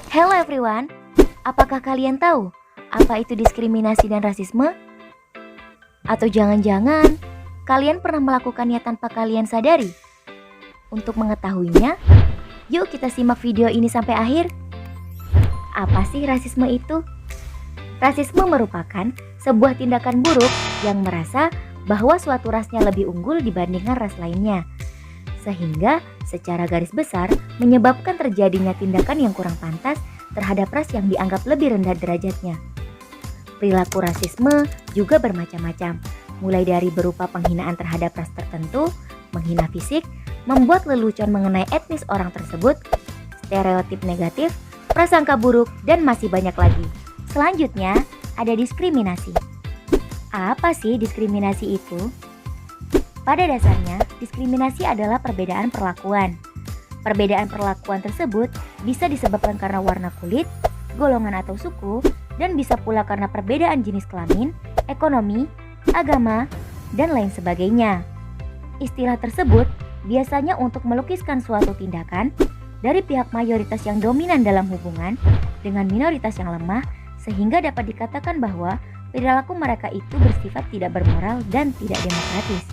Hello everyone, apakah kalian tahu apa itu diskriminasi dan rasisme? Atau jangan-jangan kalian pernah melakukannya tanpa kalian sadari? Untuk mengetahuinya, yuk kita simak video ini sampai akhir. Apa sih rasisme itu? Rasisme merupakan sebuah tindakan buruk yang merasa bahwa suatu rasnya lebih unggul dibandingkan ras lainnya, sehingga secara garis besar menyebabkan terjadinya tindakan yang kurang pantas terhadap ras yang dianggap lebih rendah derajatnya. Perilaku rasisme juga bermacam-macam, mulai dari berupa penghinaan terhadap ras tertentu, menghina fisik, membuat lelucon mengenai etnis orang tersebut, stereotip negatif, prasangka buruk, dan masih banyak lagi. Selanjutnya, ada diskriminasi. Apa sih diskriminasi itu? Pada dasarnya, diskriminasi adalah perbedaan perlakuan. Perbedaan perlakuan tersebut bisa disebabkan karena warna kulit, golongan atau suku, dan bisa pula karena perbedaan jenis kelamin, ekonomi, agama, dan lain sebagainya. Istilah tersebut biasanya untuk melukiskan suatu tindakan dari pihak mayoritas yang dominan dalam hubungan dengan minoritas yang lemah, sehingga dapat dikatakan bahwa perilaku mereka itu bersifat tidak bermoral dan tidak demokratis.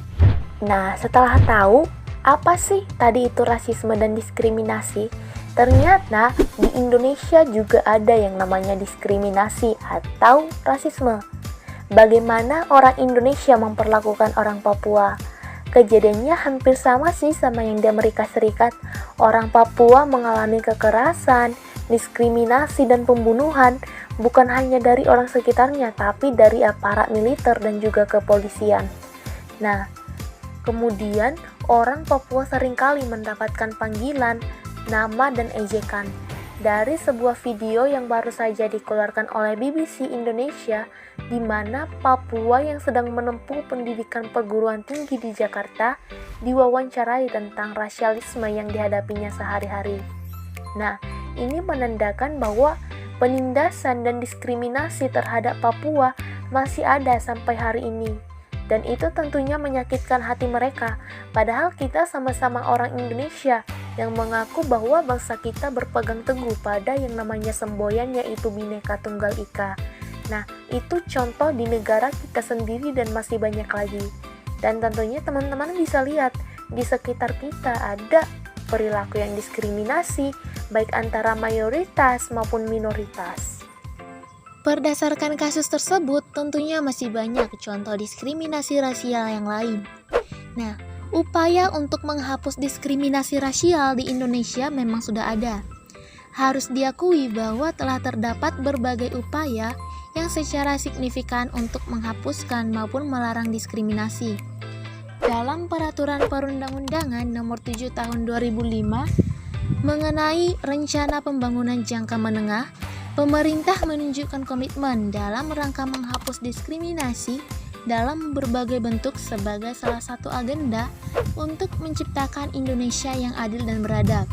Nah, setelah tahu apa sih tadi itu rasisme dan diskriminasi, ternyata di Indonesia juga ada yang namanya diskriminasi atau rasisme. Bagaimana orang Indonesia memperlakukan orang Papua? Kejadiannya hampir sama sih sama yang di Amerika Serikat. Orang Papua mengalami kekerasan, diskriminasi, dan pembunuhan bukan hanya dari orang sekitarnya, tapi dari aparat militer dan juga kepolisian. Nah, kemudian, orang Papua seringkali mendapatkan panggilan, nama, dan ejekan. Dari sebuah video yang baru saja dikeluarkan oleh BBC Indonesia, di mana Papua yang sedang menempuh pendidikan perguruan tinggi di Jakarta diwawancarai tentang rasialisme yang dihadapinya sehari-hari. Nah, ini menandakan bahwa penindasan dan diskriminasi terhadap Papua masih ada sampai hari ini. Dan itu tentunya menyakitkan hati mereka, padahal kita sama-sama orang Indonesia yang mengaku bahwa bangsa kita berpegang teguh pada yang namanya semboyan, yaitu Bhinneka Tunggal Ika. Nah, itu contoh di negara kita sendiri dan masih banyak lagi. Dan tentunya teman-teman bisa lihat, di sekitar kita ada perilaku yang diskriminasi, baik antara mayoritas maupun minoritas. Berdasarkan kasus tersebut, tentunya masih banyak contoh diskriminasi rasial yang lain. Nah, upaya untuk menghapus diskriminasi rasial di Indonesia memang sudah ada. Harus diakui bahwa telah terdapat berbagai upaya yang secara signifikan untuk menghapuskan maupun melarang diskriminasi. Dalam Peraturan Perundang-undangan Nomor 7 Tahun 2005 mengenai Rencana Pembangunan Jangka Menengah, pemerintah menunjukkan komitmen dalam rangka menghapus diskriminasi dalam berbagai bentuk sebagai salah satu agenda untuk menciptakan Indonesia yang adil dan beradab.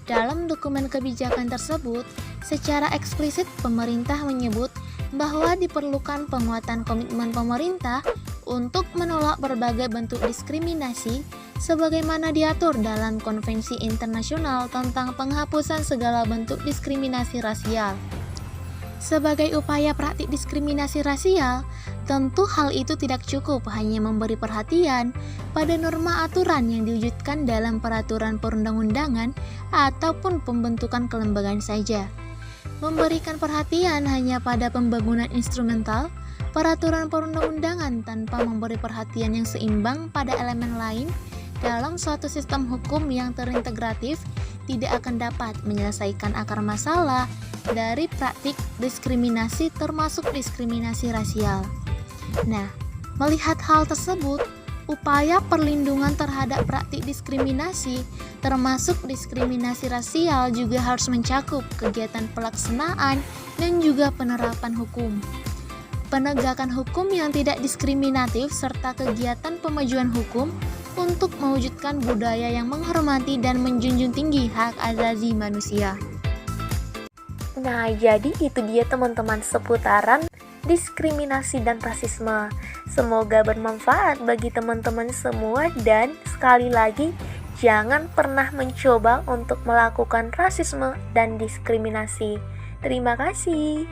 Dalam dokumen kebijakan tersebut, secara eksplisit pemerintah menyebut bahwa diperlukan penguatan komitmen pemerintah untuk menolak berbagai bentuk diskriminasi sebagaimana diatur dalam Konvensi Internasional tentang Penghapusan Segala Bentuk Diskriminasi Rasial. Sebagai upaya praktik diskriminasi rasial, tentu hal itu tidak cukup hanya memberi perhatian pada norma aturan yang diwujudkan dalam peraturan perundang-undangan ataupun pembentukan kelembagaan saja. Memberikan perhatian hanya pada pembangunan instrumental, peraturan perundang-undangan tanpa memberi perhatian yang seimbang pada elemen lain dalam suatu sistem hukum yang terintegratif tidak akan dapat menyelesaikan akar masalah dari praktik diskriminasi termasuk diskriminasi rasial. Nah, melihat hal tersebut, upaya perlindungan terhadap praktik diskriminasi termasuk diskriminasi rasial juga harus mencakup kegiatan pelaksanaan dan juga penerapan hukum. Penegakan hukum yang tidak diskriminatif serta kegiatan pemajuan hukum untuk mewujudkan budaya yang menghormati dan menjunjung tinggi hak asasi manusia. Nah, jadi itu dia teman-teman seputaran diskriminasi dan rasisme. Semoga bermanfaat bagi teman-teman semua dan sekali lagi jangan pernah mencoba untuk melakukan rasisme dan diskriminasi. Terima kasih.